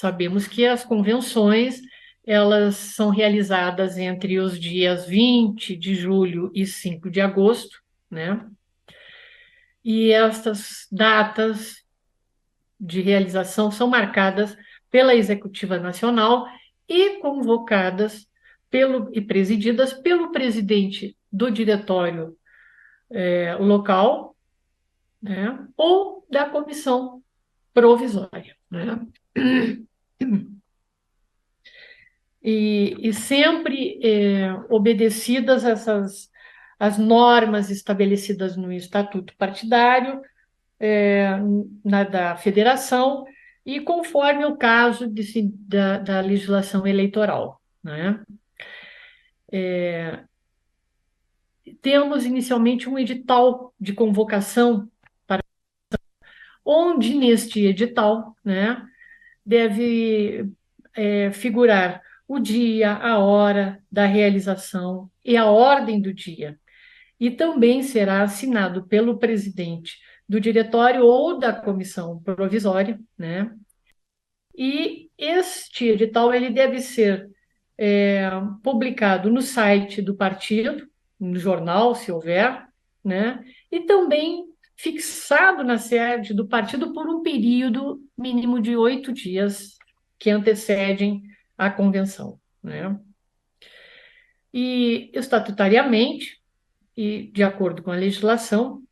sabemos que as convenções elas são realizadas entre os dias 20 de julho e 5 de agosto, né? E estas datas de realização são marcadas pela Executiva Nacional e convocadas e presididas pelo presidente do diretório local, né, ou da comissão provisória, né? E sempre obedecidas as normas estabelecidas no Estatuto Partidário, da federação, e conforme o caso da legislação eleitoral, né? Temos inicialmente um edital de convocação, onde neste edital, né, deve figurar o dia, a hora da realização e a ordem do dia. E também será assinado pelo presidente do diretório ou da comissão provisória, né? E este edital ele deve ser publicado no site do partido, no jornal, se houver, né? E também fixado na sede do partido por um período mínimo de 8 dias que antecedem a convenção, né? E estatutariamente, e de acordo com a legislação,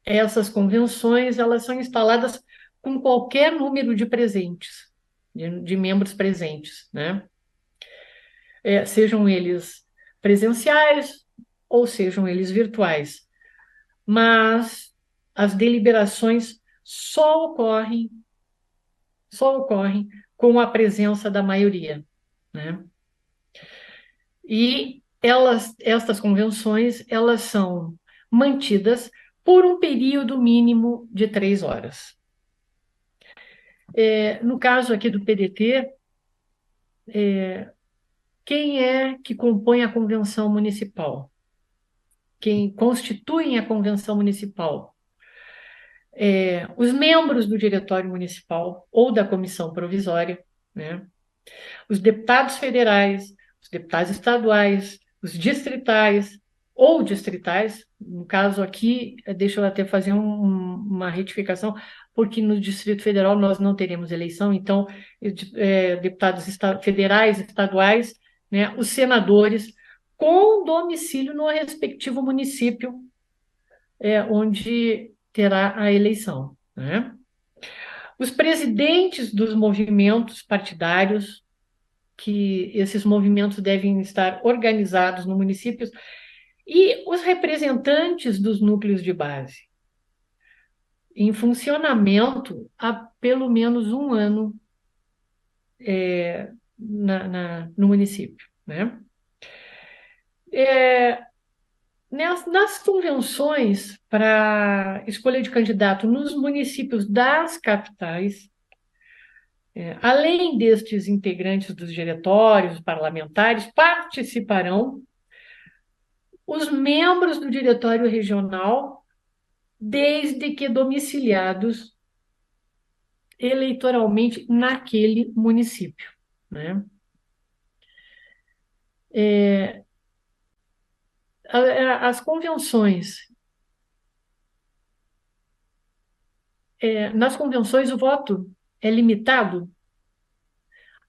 essas convenções elas são instaladas com qualquer número de presentes, de membros presentes, né? Sejam eles presenciais ou sejam eles virtuais. Mas as deliberações só ocorrem com a presença da maioria, né? E estas convenções, elas são mantidas por um período mínimo de 3 horas. No caso aqui do PDT, quem é que compõe a convenção municipal? Quem constitui a convenção municipal? Os membros do diretório municipal ou da comissão provisória, né? Os deputados federais, os deputados estaduais, os distritais ou distritais. No caso aqui, deixa eu até fazer uma retificação, porque no Distrito Federal nós não teremos eleição, então, deputados federais, estaduais, né, os senadores, com domicílio no respectivo município onde terá a eleição, né? Os presidentes dos movimentos partidários, que esses movimentos devem estar organizados no município, e os representantes dos núcleos de base, em funcionamento há pelo menos um ano no município, né? Nas convenções para escolha de candidato nos municípios das capitais, além destes integrantes dos diretórios parlamentares, participarão os membros do diretório regional, desde que domiciliados eleitoralmente naquele município, né? As convenções, nas convenções o voto é limitado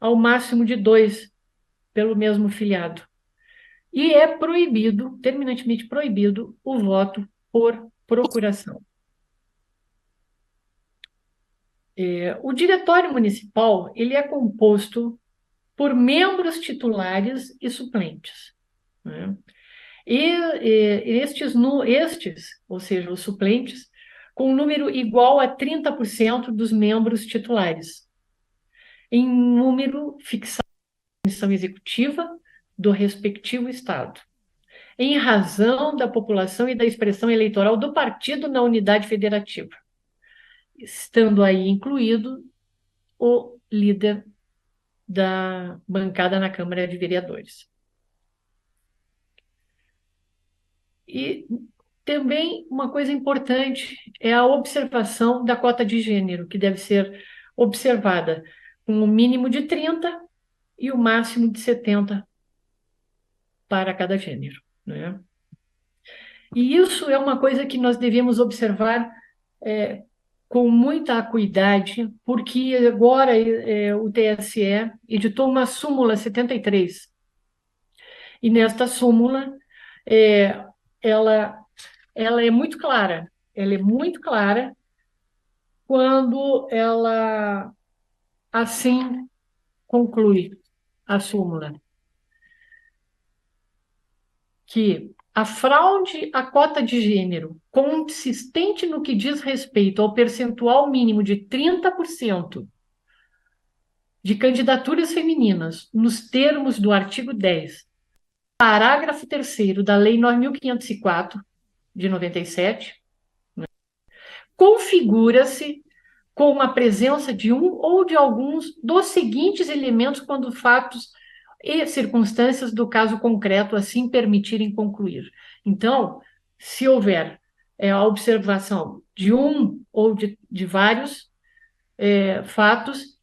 ao máximo de 2 pelo mesmo filiado. E é proibido, terminantemente proibido, o voto por procuração. O diretório municipal ele é composto por membros titulares e suplentes, né? Estes, ou seja, os suplentes, com um número igual a 30% dos membros titulares, em número fixado na comissão executiva do respectivo estado, em razão da população e da expressão eleitoral do partido na unidade federativa, estando aí incluído o líder da bancada na Câmara de Vereadores. E também uma coisa importante é a observação da cota de gênero, que deve ser observada com o mínimo de 30 e o máximo de 70 para cada gênero, né? E isso é uma coisa que nós devemos observar com muita acuidade, porque agora o TSE editou uma súmula 73, e nesta súmula é, ela, ela é muito clara, ela é muito clara quando ela assim conclui a súmula, que a fraude à cota de gênero, consistente no que diz respeito ao percentual mínimo de 30% de candidaturas femininas, nos termos do artigo 10, parágrafo 3º da Lei 9.504, de 97, configura-se com a presença de um ou de alguns dos seguintes elementos quando fatos e circunstâncias do caso concreto assim permitirem concluir. Então, se houver a observação de um ou de vários fatos,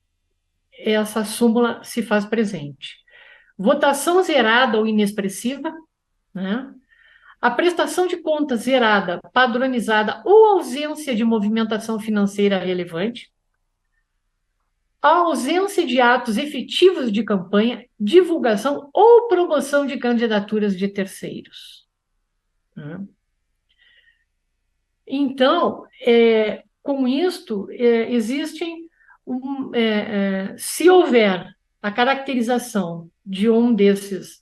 essa súmula se faz presente. Votação zerada ou inexpressiva, né? A prestação de contas zerada, padronizada ou ausência de movimentação financeira relevante, a ausência de atos efetivos de campanha, divulgação ou promoção de candidaturas de terceiros, né? Então, com isto, existem, se houver a caracterização de um desses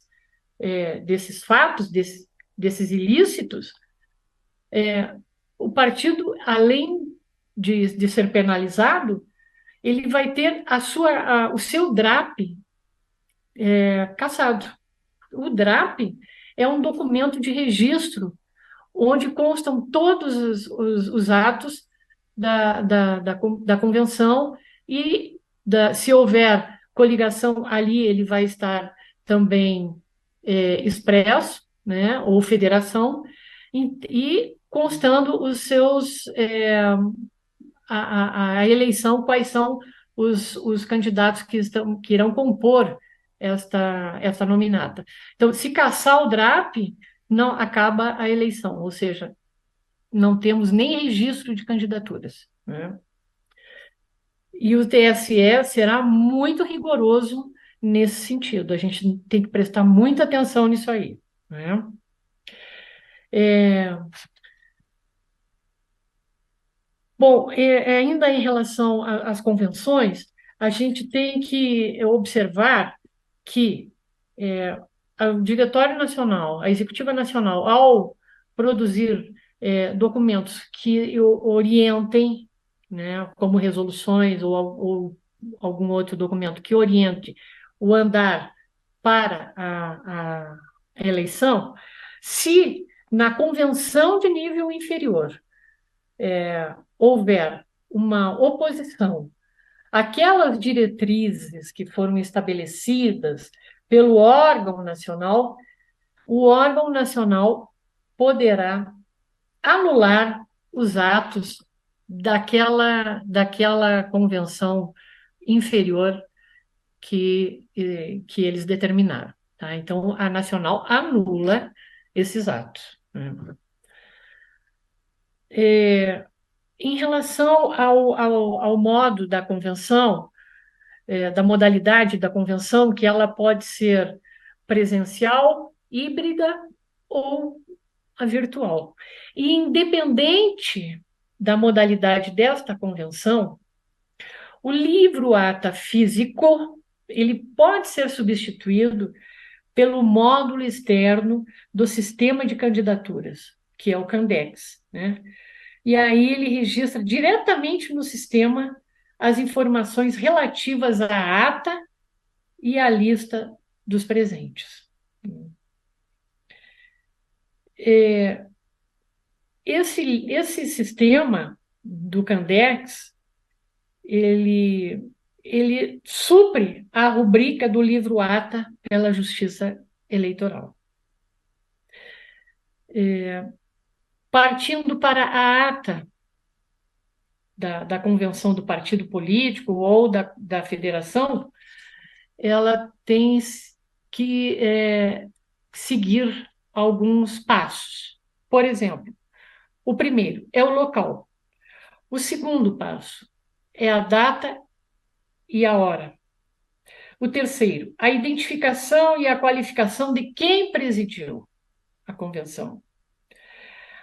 fatos, desses ilícitos, o partido, além de ser penalizado, ele vai ter o seu DRAP cassado. O DRAP é um documento de registro onde constam todos os atos da convenção e se houver coligação ali, ele vai estar também expresso, né, ou federação, e constando os seus a eleição, quais são os candidatos que irão compor esta nominata. Então, se caçar o DRAP, não acaba a eleição, ou seja, não temos nem registro de candidaturas, né? E o TSE será muito rigoroso nesse sentido. A gente tem que prestar muita atenção nisso aí, né? Bom, ainda em relação às convenções, a gente tem que observar que o Diretório Nacional, a Executiva Nacional, ao produzir documentos que orientem, né, como resoluções ou algum outro documento que oriente o andar para a eleição, se na convenção de nível inferior houver uma oposição àquelas diretrizes que foram estabelecidas pelo órgão nacional, o órgão nacional poderá anular os atos daquela convenção inferior que eles determinaram. Tá? Então, a nacional anula esses atos, né? Em relação ao modo da convenção, da modalidade da convenção, que ela pode ser presencial, híbrida ou a virtual. E independente da modalidade desta convenção, o livro ata físico, ele pode ser substituído pelo módulo externo do sistema de candidaturas, que é o Candex, né? E aí ele registra diretamente no sistema as informações relativas à ata e à lista dos presentes. Esse sistema do Candex, ele supre a rubrica do livro ata pela Justiça Eleitoral. Partindo para a ata, da convenção do partido político ou da federação, ela tem que seguir alguns passos. Por exemplo, o primeiro é o local. O segundo passo é a data e a hora. O terceiro, a identificação e a qualificação de quem presidiu a convenção.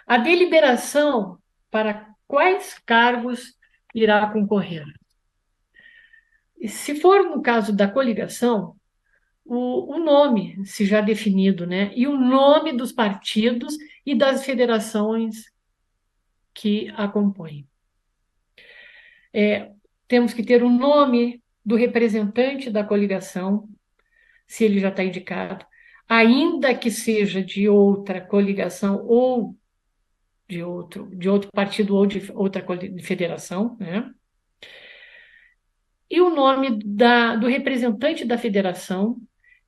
A deliberação para quais cargos irá concorrer. E se for no caso da coligação, o nome, se já definido, né? E o nome dos partidos e das federações que a compõem. Temos que ter o nome do representante da coligação, se ele já está indicado, ainda que seja de outra coligação ou de outro partido ou de outra federação, né? E o nome do representante da federação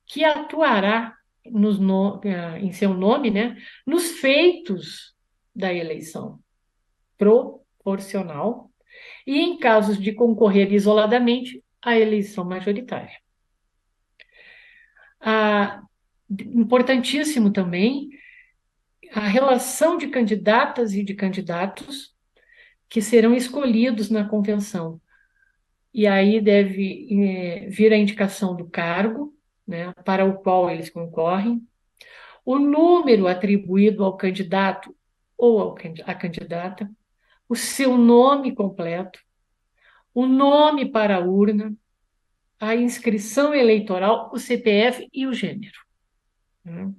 que atuará em seu nome, né, nos feitos da eleição proporcional e, em casos de concorrer isoladamente, a eleição majoritária. Importantíssimo também a relação de candidatas e de candidatos que serão escolhidos na convenção. E aí deve vir a indicação do cargo, né, para o qual eles concorrem, o número atribuído ao candidato ou à candidata, o seu nome completo, o nome para a urna, a inscrição eleitoral, o CPF e o gênero. Né?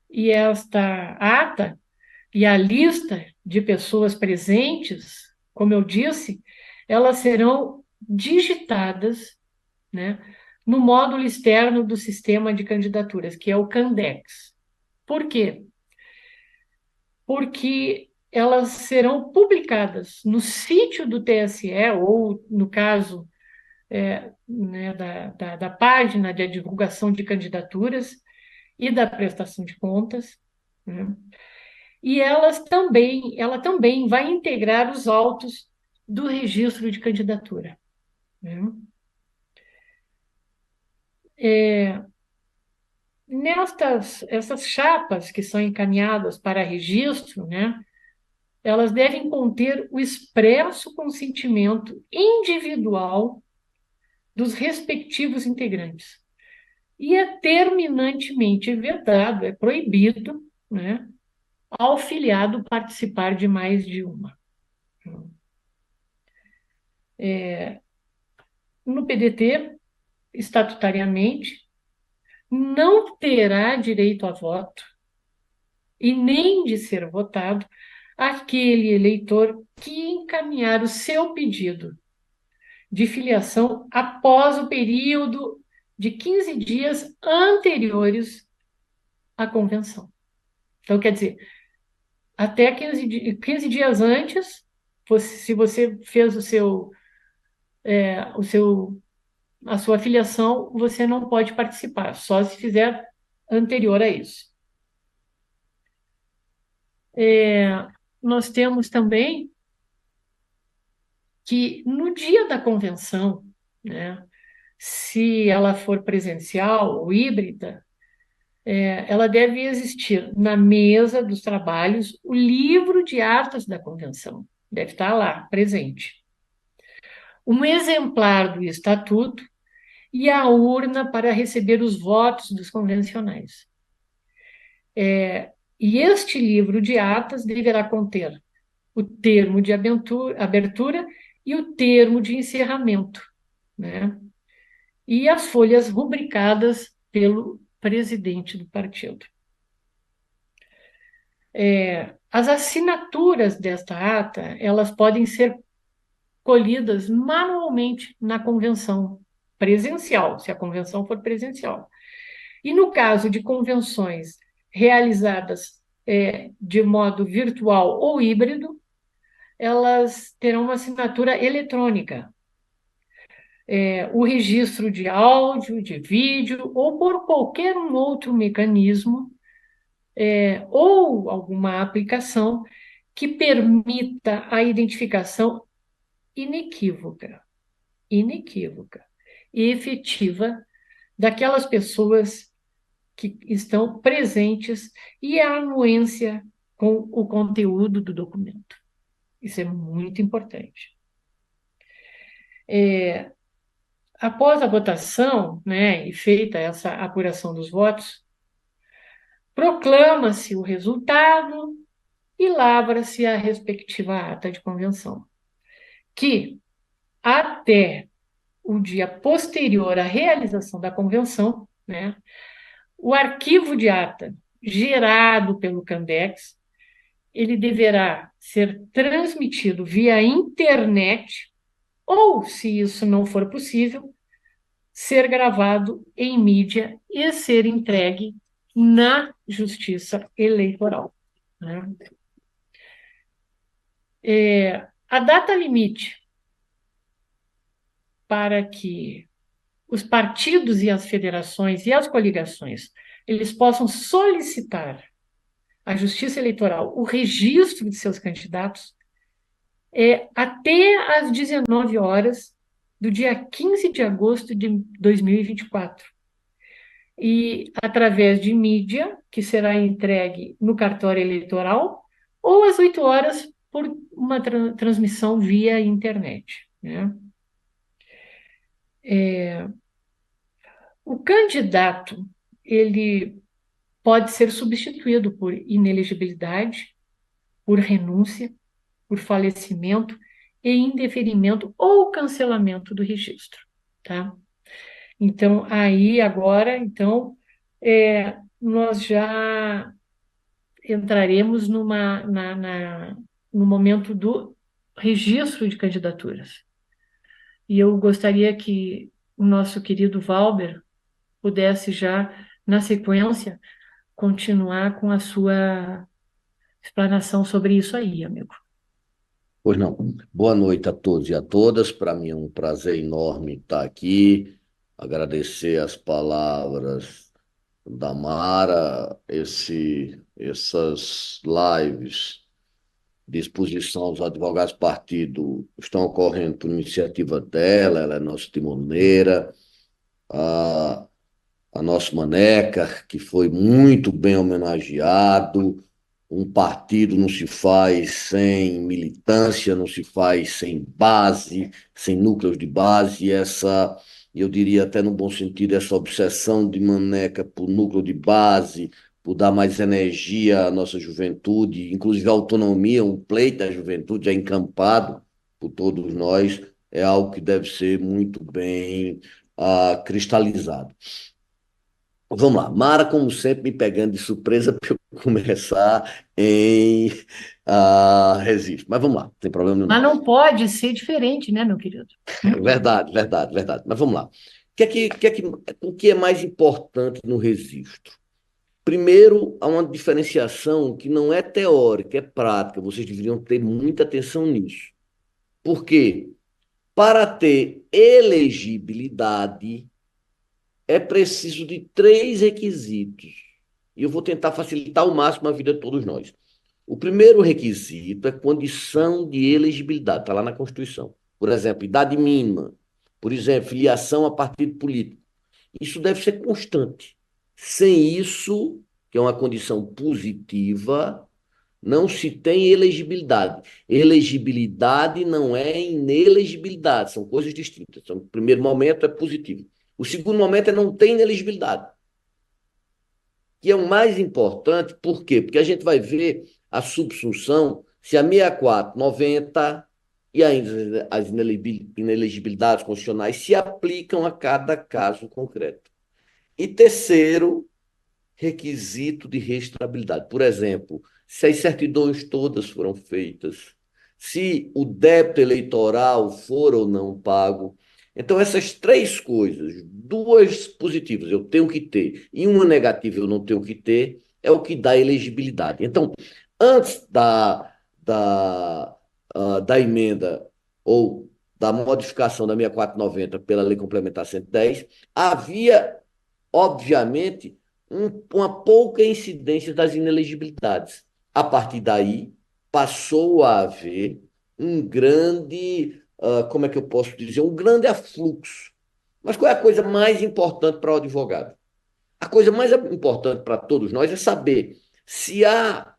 E esta ata e a lista de pessoas presentes, como eu disse, elas serão digitadas, né, no módulo externo do sistema de candidaturas, que é o Candex. Por quê? Porque elas serão publicadas no sítio do TSE, ou, no caso, né, da página de divulgação de candidaturas e da prestação de contas, né? E ela também vai integrar os autos do registro de candidatura, né? Essas chapas que são encaminhadas para registro, né, elas devem conter o expresso consentimento individual dos respectivos integrantes. E é terminantemente vedado, é proibido, né, ao filiado participar de mais de uma. No PDT, estatutariamente, não terá direito a voto e nem de ser votado aquele eleitor que encaminhar o seu pedido de filiação após o período de 15 dias anteriores à convenção. Então, quer dizer, até 15 dias antes, se você fez a sua filiação, você não pode participar, só se fizer anterior a isso. Nós temos também que no dia da convenção, né, se ela for presencial ou híbrida, ela deve existir na mesa dos trabalhos o livro de atas da convenção, deve estar lá, presente. Um exemplar do estatuto e a urna para receber os votos dos convencionais. E este livro de atas deverá conter o termo de abertura e o termo de encerramento, né? E as folhas rubricadas pelo presidente do partido. As assinaturas desta ata, elas podem ser colhidas manualmente na convenção presencial, se a convenção for presencial. E no caso de convenções realizadas de modo virtual ou híbrido, elas terão uma assinatura eletrônica. O registro de áudio, de vídeo, ou por qualquer outro mecanismo, ou alguma aplicação que permita a identificação inequívoca, inequívoca e efetiva daquelas pessoas que estão presentes e a anuência com o conteúdo do documento. Isso é muito importante. Após a votação, né, e feita essa apuração dos votos, proclama-se o resultado e lavra-se a respectiva ata de convenção, que, até o dia posterior à realização da convenção, né, o arquivo de ata gerado pelo Candex, ele deverá ser transmitido via internet ou, se isso não for possível, ser gravado em mídia e ser entregue na Justiça Eleitoral, né? A data limite para que os partidos e as federações e as coligações eles possam solicitar à Justiça Eleitoral o registro de seus candidatos até às 19 horas do dia 15 de agosto de 2024. E através de mídia, que será entregue no cartório eleitoral, ou às 8 horas por uma transmissão via internet, né? O candidato, ele pode ser substituído por inelegibilidade, por renúncia, por falecimento e indeferimento ou cancelamento do registro, tá? Então, aí agora, então, nós já entraremos no momento do registro de candidaturas. E eu gostaria que o nosso querido Valber pudesse já, na sequência, continuar com a sua explanação sobre isso aí, amigo. Pois não. Boa noite a todos e a todas. Para mim é um prazer enorme estar aqui. Agradecer as palavras da Mara, essas lives de exposição aos advogados partido estão ocorrendo por iniciativa dela, ela é nossa timoneira, a, a nossa Maneca, que foi muito bem homenageado. Um partido não se faz sem militância, não se faz sem base, sem núcleos de base. E eu diria até no bom sentido, essa obsessão de Maneca por núcleo de base, por dar mais energia à nossa juventude, inclusive a autonomia, um pleito da juventude já encampado por todos nós, é algo que deve ser muito bem cristalizado. Vamos lá. Mara, como sempre, me pegando de surpresa para eu começar em registro. Mas vamos lá, não tem problema nenhum. Mas não pode ser diferente, né, meu querido? Verdade, verdade, verdade. Mas vamos lá. O que é mais importante no registro? Primeiro, há uma diferenciação que não é teórica, é prática. Vocês deveriam ter muita atenção nisso. Por quê? Para ter elegibilidade, é preciso de três requisitos. E eu vou tentar facilitar ao máximo a vida de todos nós. O primeiro requisito é condição de elegibilidade, está lá na Constituição. Por exemplo, idade mínima. Por exemplo, filiação a partido político. Isso deve ser constante. Sem isso, que é uma condição positiva, não se tem elegibilidade. Elegibilidade não é inelegibilidade, são coisas distintas. Então, o primeiro momento é positivo. O segundo momento é não ter inelegibilidade, que é o mais importante, por quê? Porque a gente vai ver a subsunção, se a 64, 90 e ainda as inelegibilidades constitucionais se aplicam a cada caso concreto. E terceiro, requisito de registrabilidade. Por exemplo, se as certidões todas foram feitas, se o débito eleitoral for ou não pago. Então, essas três coisas, duas positivas eu tenho que ter e uma negativa eu não tenho que ter, é o que dá elegibilidade. Então, antes da emenda ou da modificação da 6490 pela Lei Complementar 110, havia, obviamente, uma pouca incidência das inelegibilidades. A partir daí, passou a haver um grande, como é que eu posso dizer, um grande afluxo. Mas qual é a coisa mais importante para o advogado? A coisa mais importante para todos nós é saber se há,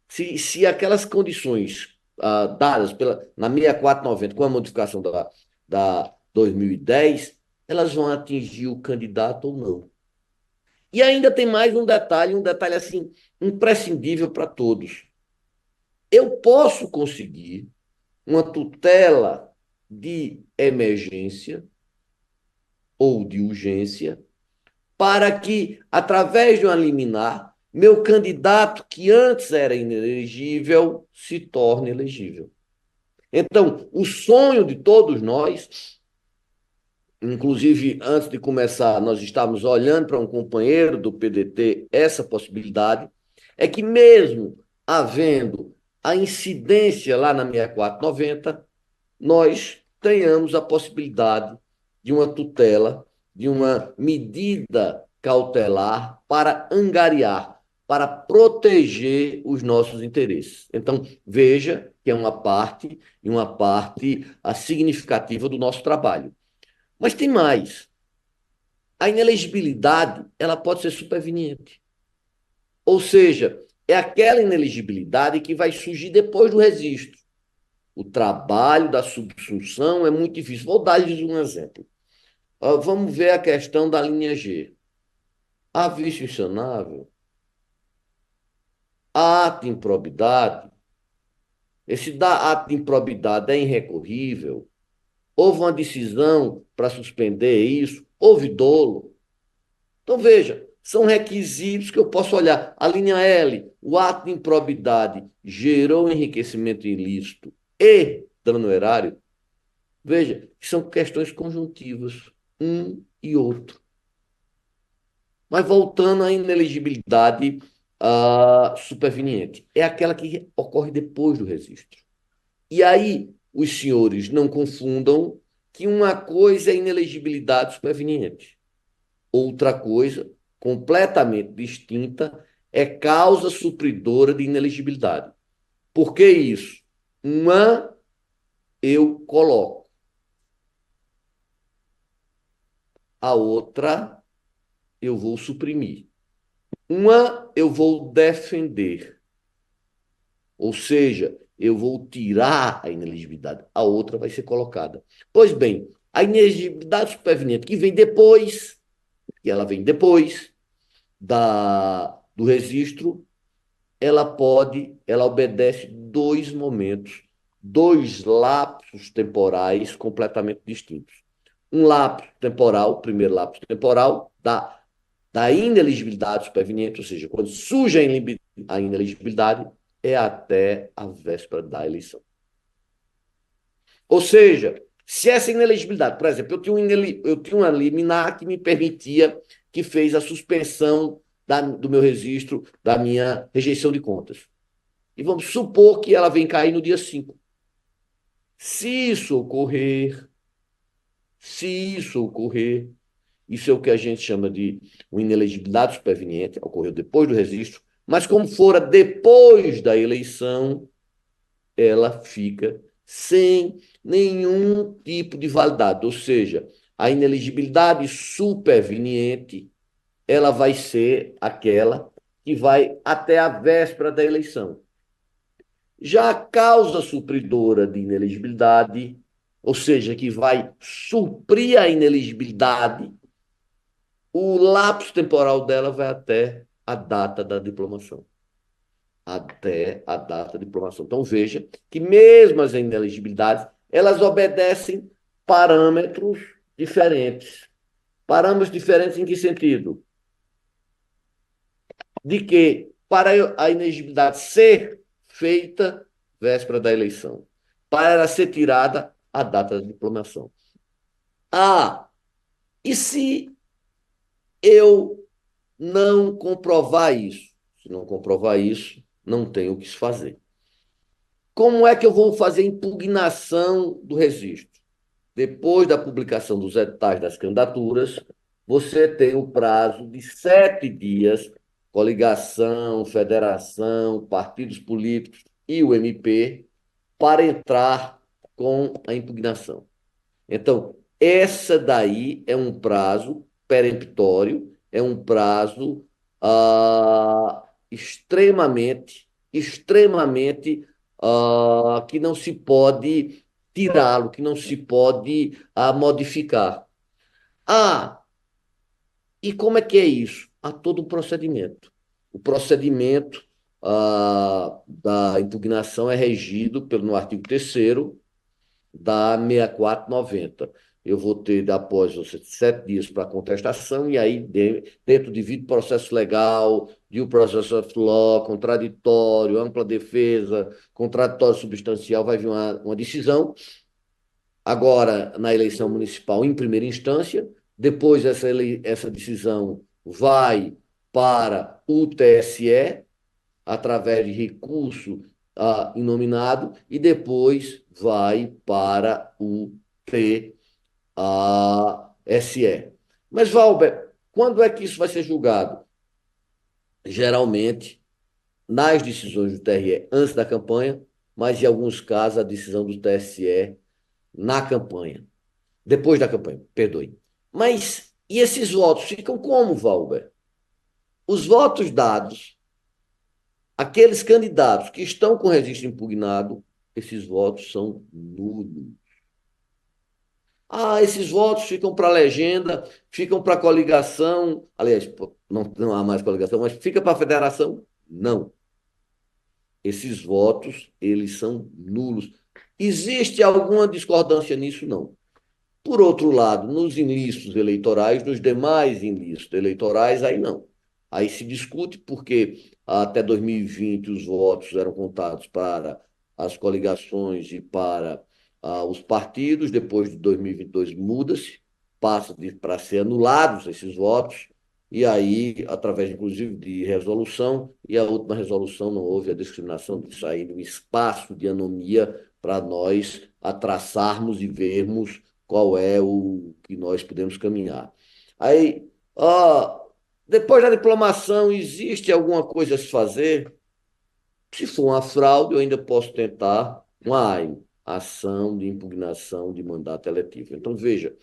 se aquelas condições dadas na 6490 com a modificação da 2010, elas vão atingir o candidato ou não. E ainda tem mais um detalhe assim, imprescindível para todos. Eu posso conseguir uma tutela de emergência ou de urgência para que, através de uma liminar, meu candidato, que antes era inelegível, se torne elegível. Então, o sonho de todos nós, inclusive antes de começar, nós estávamos olhando para um companheiro do PDT essa possibilidade, é que mesmo havendo a incidência lá na 6490, nós tenhamos a possibilidade de uma tutela, de uma medida cautelar para angariar, para proteger os nossos interesses. Então, veja que é uma parte significativa do nosso trabalho. Mas tem mais. A inelegibilidade, ela pode ser superveniente. Ou seja, é aquela inelegibilidade que vai surgir depois do registro. O trabalho da subsunção é muito difícil. Vou dar-lhes um exemplo. Vamos ver a questão da linha G. Há vício insanável, há ato de improbidade. Esse ato de improbidade é irrecorrível. Houve uma decisão para suspender isso, houve dolo. Então, veja, são requisitos que eu posso olhar. A linha L, o ato de improbidade gerou enriquecimento ilícito e dano erário. Veja, são questões conjuntivas, um e outro. Mas voltando à inelegibilidade superveniente, é aquela que ocorre depois do registro. E aí, os senhores não confundam que uma coisa é inelegibilidade superveniente. Outra coisa, completamente distinta, é causa supridora de inelegibilidade. Por que isso? Uma eu coloco, a outra eu vou suprimir. Uma eu vou defender, ou seja, eu vou tirar a inelegibilidade, a outra vai ser colocada. Pois bem, a inelegibilidade superveniente que vem depois, e ela vem depois do registro, ela obedece dois momentos, dois lapsos temporais completamente distintos. Um lapso temporal, o primeiro lapso temporal, da inelegibilidade superveniente, ou seja, quando surge a inelegibilidade, é até a véspera da eleição. Ou seja, se essa inelegibilidade, por exemplo, eu tinha uma liminar que me permitia, que fez a suspensão do meu registro, da minha rejeição de contas. E vamos supor que ela vem cair no dia 5. Se isso ocorrer, se isso ocorrer, isso é o que a gente chama de uma inelegibilidade superveniente, ocorreu depois do registro, mas como fora depois da eleição, ela fica sem nenhum tipo de validade, ou seja, a inelegibilidade superveniente, ela vai ser aquela que vai até a véspera da eleição. Já a causa supridora de inelegibilidade, ou seja, que vai suprir a inelegibilidade, o lapso temporal dela vai até a data da diplomação. Até a data da diplomação. Então, veja que mesmo as inelegibilidades, elas obedecem parâmetros diferentes. Parâmetros diferentes em que sentido? De que para a inelegibilidade ser feita véspera da eleição, para ela ser tirada a data da diplomação. E se eu não comprovar isso? Se não comprovar isso, não tenho o que se fazer. Como é que eu vou fazer a impugnação do registro? Depois da publicação dos editais das candidaturas, você tem o prazo de 7 dias, coligação, federação, partidos políticos, e o MP para entrar com a impugnação. Então, essa daí é um prazo peremptório, é um prazo extremamente que não se pode tirá-lo, que não se pode modificar. Ah, e como é que é isso? Há todo um procedimento. O procedimento da impugnação é regido no artigo 3º da 6490. Eu vou ter, após os 7 dias para contestação, e aí, dentro de devido processo legal, due process of law, contraditório, ampla defesa, contraditório substancial, vai vir uma decisão. Agora, na eleição municipal, em primeira instância, depois essa decisão vai para o TSE, através de recurso inominado, e depois vai para o TSE. Mas, Valber, quando é que isso vai ser julgado? Geralmente, nas decisões do TRE antes da campanha, mas em alguns casos a decisão do TSE na campanha. Depois da campanha, perdoe. Mas e esses votos ficam como, Valber? Os votos dados, aqueles candidatos que estão com registro impugnado, esses votos são nulos. Esses votos ficam para a legenda, ficam para a coligação. Aliás, não há mais coligação, mas fica para a federação? Não. Esses votos, eles são nulos. Existe alguma discordância nisso? Não. Por outro lado, nos ilícitos eleitorais, nos demais ilícitos eleitorais, aí não. Aí se discute porque até 2020 os votos eram contados para as coligações e para os partidos. Depois de 2022 muda-se, passa para ser anulados esses votos, e aí, através inclusive de resolução, e a última resolução não houve a discriminação de sair um espaço de anomia para nós traçarmos e vermos qual é o que nós podemos caminhar. Aí, depois da diplomação, existe alguma coisa a se fazer? Se for uma fraude, eu ainda posso tentar uma AIM, ação de impugnação de mandato eletivo. Então, veja,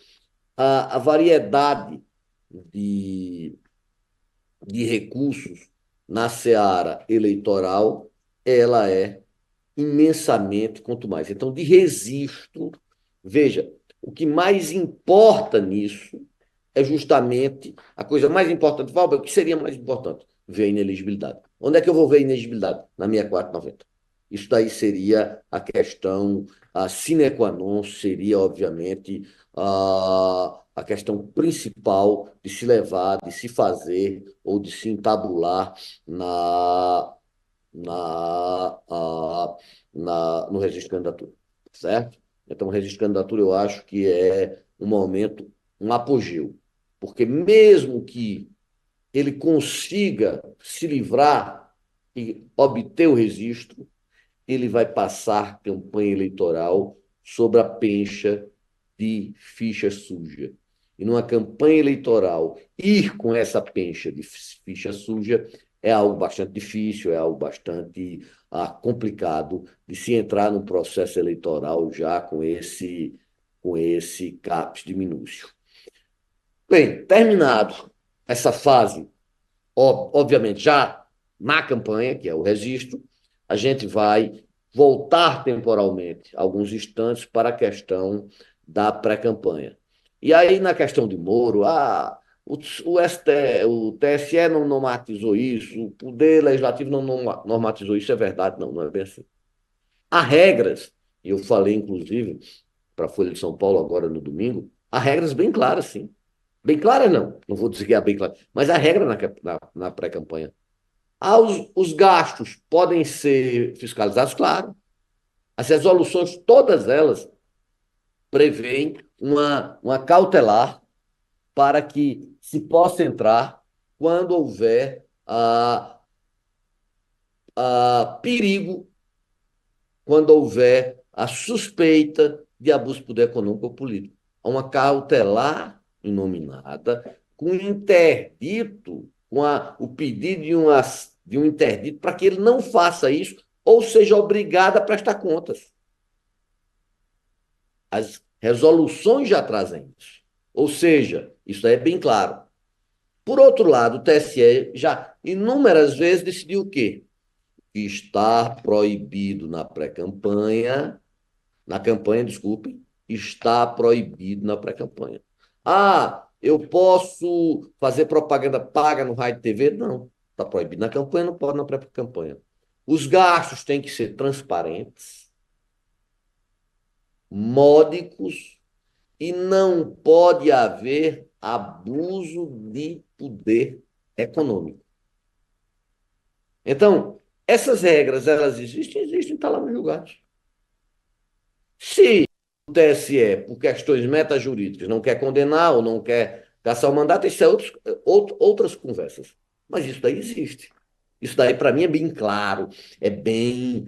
a variedade de, de recursos na seara eleitoral, ela é imensamente quanto mais. Então, de registro, veja, o que mais importa nisso é justamente a coisa mais importante. Valber, o que seria mais importante? Ver a inelegibilidade. Onde é que eu vou ver a inelegibilidade? Na 6490. Isso daí seria a questão, a sine qua non, seria, obviamente, a questão principal de se levar, de se fazer ou de se entabular na, na, no registro de candidatura, certo? Então, o registro de candidatura eu acho que é um momento, um apogeu, porque mesmo que ele consiga se livrar e obter o registro, ele vai passar campanha eleitoral sobre a pencha de ficha suja. E numa campanha eleitoral, ir com essa pencha de ficha suja é algo bastante difícil, é algo bastante complicado de se entrar num processo eleitoral já com esse CAPES de minúcio. Bem, terminado essa fase, obviamente, já na campanha, que é o registro, a gente vai voltar temporalmente, alguns instantes, para a questão da pré-campanha. E aí, na questão de Moro, o TSE não normatizou isso, o Poder Legislativo não normatizou isso, é verdade, não é bem assim. Há regras, e eu falei, inclusive, para a Folha de São Paulo agora no domingo, há regras bem claras, sim. Bem claras, não vou dizer que é bem clara, mas há regra na pré-campanha. Os gastos podem ser fiscalizados, claro. As resoluções, todas elas, prevêem uma cautelar para que se possa entrar quando houver perigo, quando houver a suspeita de abuso de poder econômico ou político. Há uma cautelar inominada com interdito, o pedido de um interdito para que ele não faça isso ou seja obrigada a prestar contas. As resoluções já trazem isso. Ou seja, isso aí é bem claro. Por outro lado, o TSE já inúmeras vezes decidiu o quê? Que está proibido na pré-campanha, na campanha, desculpe, está proibido na pré-campanha. Ah, eu posso fazer propaganda paga no rádio e TV? Não, está proibido na campanha, não pode na pré-campanha. Os gastos têm que ser transparentes, módicos e não pode haver abuso de poder econômico. Então, essas regras, elas existem, existem, está lá nos julgados. Se o TSE, por questões metajurídicas, não quer condenar ou não quer caçar o mandato, isso é outras conversas. Mas isso daí existe. Isso daí, para mim, é bem claro, é bem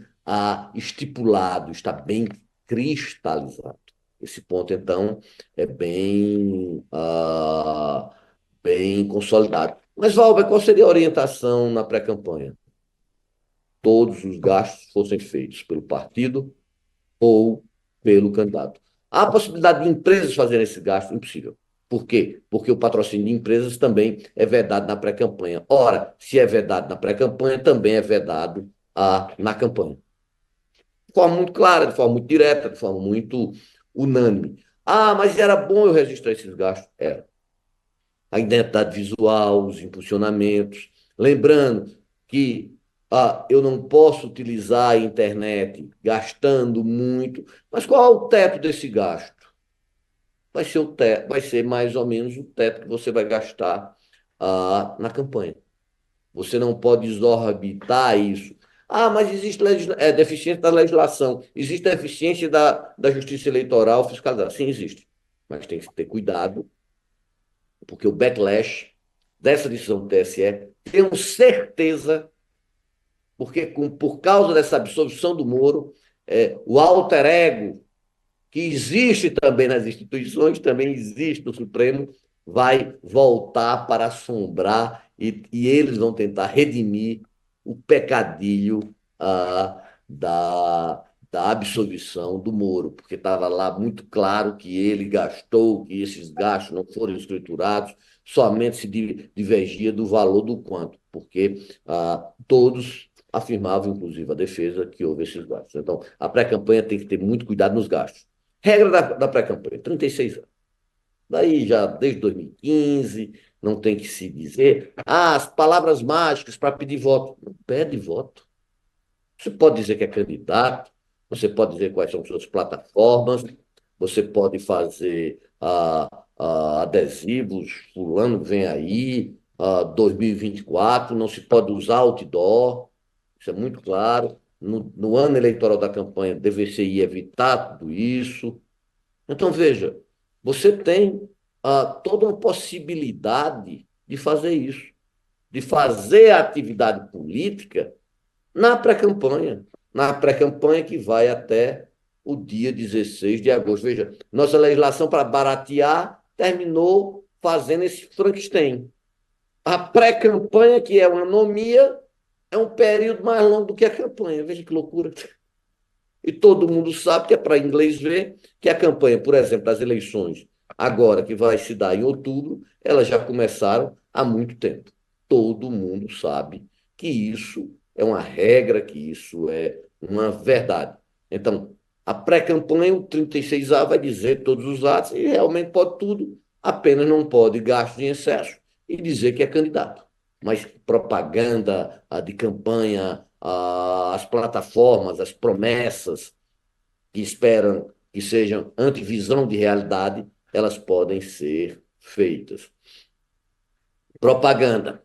estipulado, está bem cristalizado. Esse ponto, então, é bem consolidado. Mas, Valber, qual seria a orientação na pré-campanha? Todos os gastos fossem feitos pelo partido ou pelo candidato. Há a possibilidade de empresas fazerem esse gasto? Impossível. Por quê? Porque o patrocínio de empresas também é vedado na pré-campanha. Ora, se é vedado na pré-campanha, também é vedado na campanha. De forma muito clara, de forma muito direta, de forma muito unânime. Ah, mas era bom eu registrar esses gastos? Era. A identidade visual, os impulsionamentos. Lembrando que eu não posso utilizar a internet gastando muito, mas qual é o teto desse gasto? Vai ser mais ou menos o teto que você vai gastar na campanha. Você não pode exorbitar isso. Ah, mas existe deficiência da legislação, existe deficiência da justiça eleitoral fiscalizada. Sim, existe. Mas tem que ter cuidado porque o backlash dessa decisão do TSE, tenho certeza, porque por causa dessa absolvição do Moro, o alter ego, que existe também nas instituições, também existe no Supremo, vai voltar para assombrar e eles vão tentar redimir o pecadilho da absolvição do Moro, porque estava lá muito claro que ele gastou, que esses gastos não foram escriturados, somente se divergia do valor do quanto, porque todos afirmavam, inclusive a defesa, que houve esses gastos. Então, a pré-campanha tem que ter muito cuidado nos gastos. Regra da pré-campanha, 36 anos. Daí já desde 2015, não tem que se dizer. As palavras mágicas para pedir voto. Não pede voto. Você pode dizer que é candidato, você pode dizer quais são suas plataformas, você pode fazer adesivos, fulano vem aí, 2024, não se pode usar outdoor, isso é muito claro. No ano eleitoral da campanha, deveria evitar tudo isso. Então, veja, você tem toda uma possibilidade de fazer isso, de fazer a atividade política na pré-campanha que vai até o dia 16 de agosto. Veja, nossa legislação para baratear terminou fazendo esse Frankenstein. A pré-campanha, que é uma anomia, é um período mais longo do que a campanha. Veja que loucura. E todo mundo sabe que é para inglês ver que a campanha, por exemplo, das eleições, agora que vai se dar em outubro, elas já começaram há muito tempo. Todo mundo sabe que isso é uma regra, que isso é uma verdade. Então, a pré-campanha, o 36A vai dizer todos os atos e realmente pode tudo, apenas não pode gastos em excesso e dizer que é candidato. Mas propaganda de campanha, as plataformas, as promessas que esperam que sejam antivisão de realidade, elas podem ser feitas. Propaganda.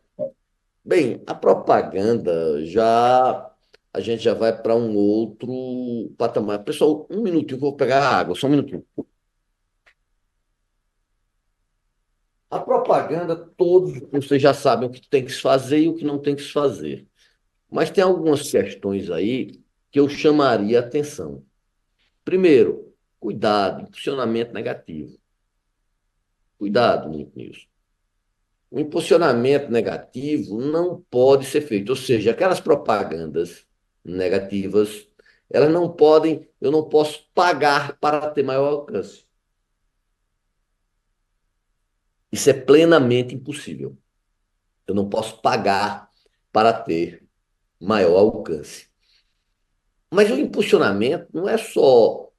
Bem, a propaganda já a gente já vai para um outro patamar. Pessoal, um minutinho que eu vou pegar a água, só um minutinho. A propaganda, todos vocês já sabem o que tem que se fazer e o que não tem que se fazer. Mas tem algumas questões aí que eu chamaria a atenção. Primeiro, cuidado, impulsionamento negativo. Cuidado muito nisso. O impulsionamento negativo não pode ser feito, ou seja, aquelas propagandas negativas, elas não podem, eu não posso pagar para ter maior alcance. Isso é plenamente impossível. Eu não posso pagar para ter maior alcance. Mas o impulsionamento não é só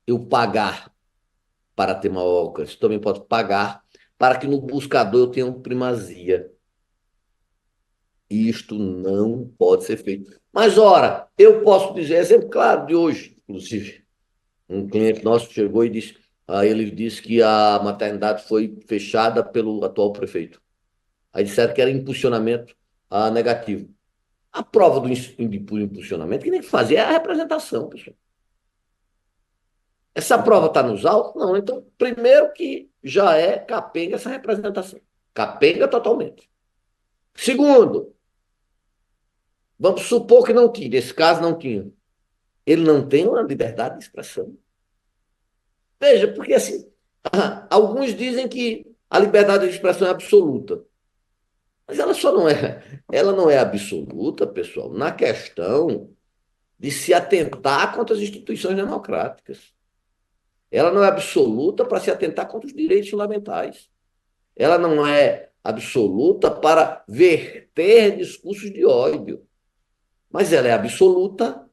eu pagar para ter maior alcance. Eu também posso pagar para que no buscador eu tenha uma primazia. Isto não pode ser feito. Mas, ora, eu posso dizer, exemplo claro de hoje, inclusive, um cliente nosso chegou e disse, ele disse que a maternidade foi fechada pelo atual prefeito. Aí disseram que era impulsionamento negativo. A prova do impulsionamento, que nem fazer, é a representação, pessoal. Essa prova está nos autos? Não. Então, primeiro que já é capenga essa representação. Capenga totalmente. Segundo, vamos supor que não tinha, nesse caso não tinha. Ele não tem uma liberdade de expressão. Veja, porque assim, alguns dizem que a liberdade de expressão é absoluta. Mas ela não é absoluta, pessoal, na questão de se atentar contra as instituições democráticas. Ela não é absoluta para se atentar contra os direitos fundamentais. Ela não é absoluta para verter discursos de ódio. Mas ela é absoluta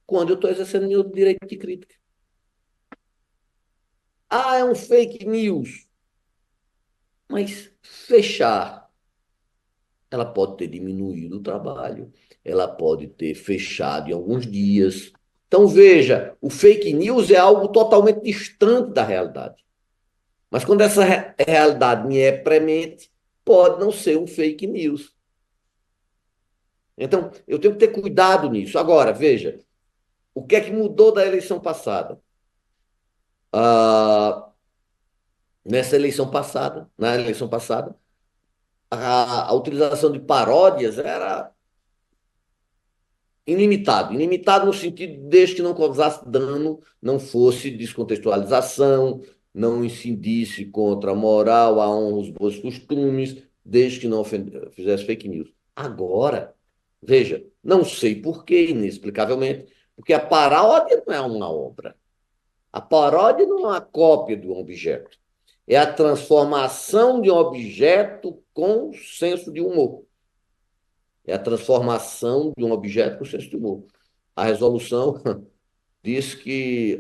quando eu estou exercendo meu direito de crítica. É um fake news. Mas fechar, ela pode ter diminuído o trabalho, ela pode ter fechado em alguns dias. Então, veja, o fake news é algo totalmente distante da realidade. Mas quando essa realidade me é premente, pode não ser um fake news. Então, eu tenho que ter cuidado nisso. Agora, veja, o que é que mudou da eleição passada? Ah, na eleição passada, a utilização de paródias era ilimitado. Ilimitado no sentido desde que não causasse dano, não fosse descontextualização, não incidisse contra a moral, a honra, os bons costumes, desde que não fizesse fake news. Agora, veja, não sei por quê, inexplicavelmente, porque a paródia não é uma obra. A paródia não é uma cópia de um objeto. É a transformação de um objeto com senso de humor. É a transformação de um objeto com senso de humor. A resolução diz que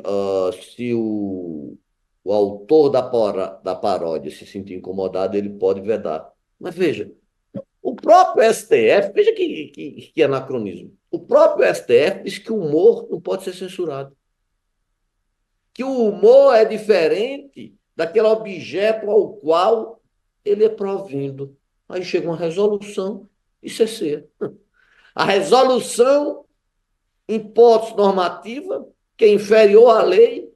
se o autor da paródia se sentir incomodado, ele pode vedar. Mas veja, o próprio STF, veja que anacronismo. O próprio STF diz que o humor não pode ser censurado. Que o humor é diferente daquele objeto ao qual ele é provindo. Aí chega uma resolução e cessa. A resolução, hipótese normativa, que é inferior à lei,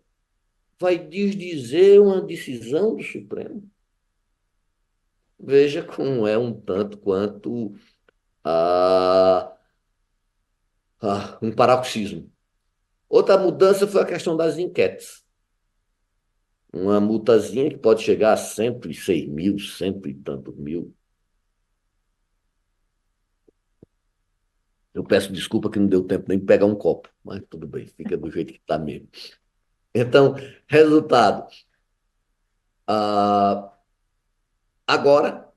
vai desdizer uma decisão do Supremo. Veja como é um tanto quanto ah, um paroxismo. Outra mudança foi a questão das enquetes. Uma multazinha que pode chegar a 106 mil, cento e tantos mil. Eu peço desculpa que não deu tempo nem de pegar um copo, mas tudo bem, fica do jeito que está mesmo. Então, resultado. Ah, agora,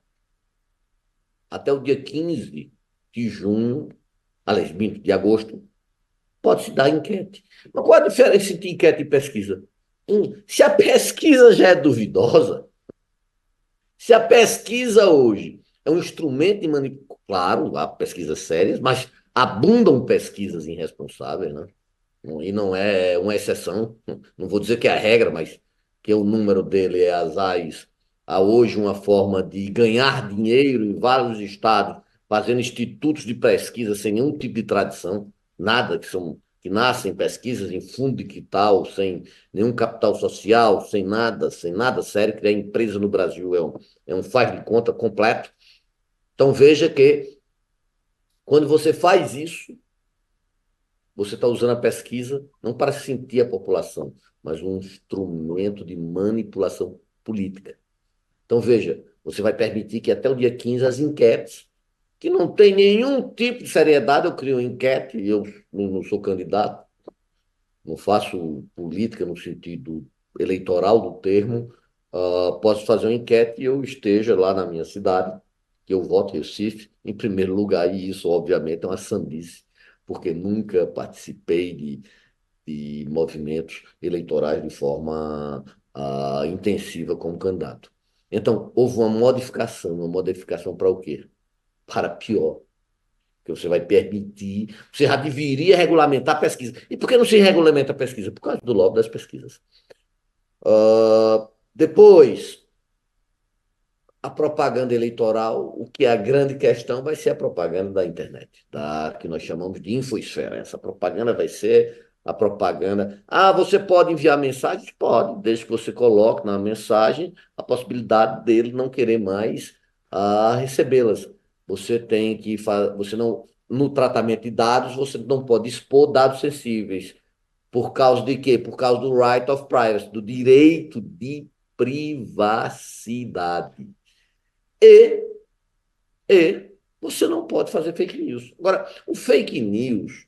até o dia 15 de junho, aliás, de agosto, pode-se dar enquete. Mas qual a diferença entre enquete e pesquisa? Se a pesquisa já é duvidosa, se a pesquisa hoje é um instrumento de manipulação, claro, há pesquisas sérias, mas abundam pesquisas irresponsáveis, né? E não é uma exceção, não vou dizer que é a regra, mas que o número dele é as AIS. Há hoje uma forma de ganhar dinheiro em vários estados, fazendo institutos de pesquisa sem nenhum tipo de tradição, nada que nascem pesquisas em fundo de quintal, sem nenhum capital social, sem nada sério, criar empresa no Brasil é um faz de conta completo. Então veja que quando você faz isso, você está usando a pesquisa não para sentir a população, mas um instrumento de manipulação política. Então, veja, você vai permitir que até o dia 15 as enquetes que não tem nenhum tipo de seriedade. Eu crio uma enquete, eu não sou candidato, não faço política no sentido eleitoral do termo. Posso fazer uma enquete e eu esteja lá na minha cidade, que eu voto em Recife, em primeiro lugar, e isso, obviamente, é uma sandice, porque nunca participei de movimentos eleitorais de forma intensiva como candidato. Então, houve uma modificação para o quê? Para pior, que você vai permitir, você já deveria regulamentar a pesquisa. E por que não se regulamenta a pesquisa? Por causa do lobby das pesquisas. Depois, a propaganda eleitoral, o que é a grande questão vai ser a propaganda da internet, da que nós chamamos de infosfera. Essa propaganda vai ser a propaganda. Ah, você pode enviar mensagens? Pode, desde que você coloque na mensagem a possibilidade dele não querer mais recebê-las. Você tem que você não, no tratamento de dados, você não pode expor dados sensíveis. Por causa de quê? Por causa do right of privacy, do direito de privacidade. E, e você não pode fazer fake news. Agora, o fake news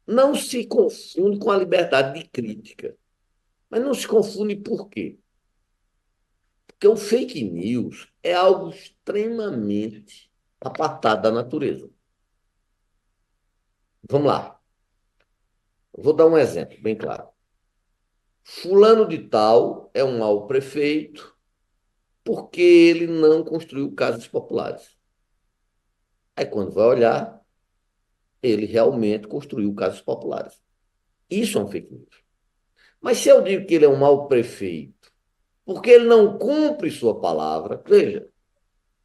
não se confunde com a liberdade de crítica. Mas não se confunde por quê? Porque o fake news é algo extremamente apartado da natureza. Vamos lá. Vou dar um exemplo bem claro. Fulano de tal é um mau prefeito porque ele não construiu casas populares. Aí quando vai olhar, ele realmente construiu casas populares. Isso é um fake news. Mas se eu digo que ele é um mau prefeito, porque ele não cumpre sua palavra, veja,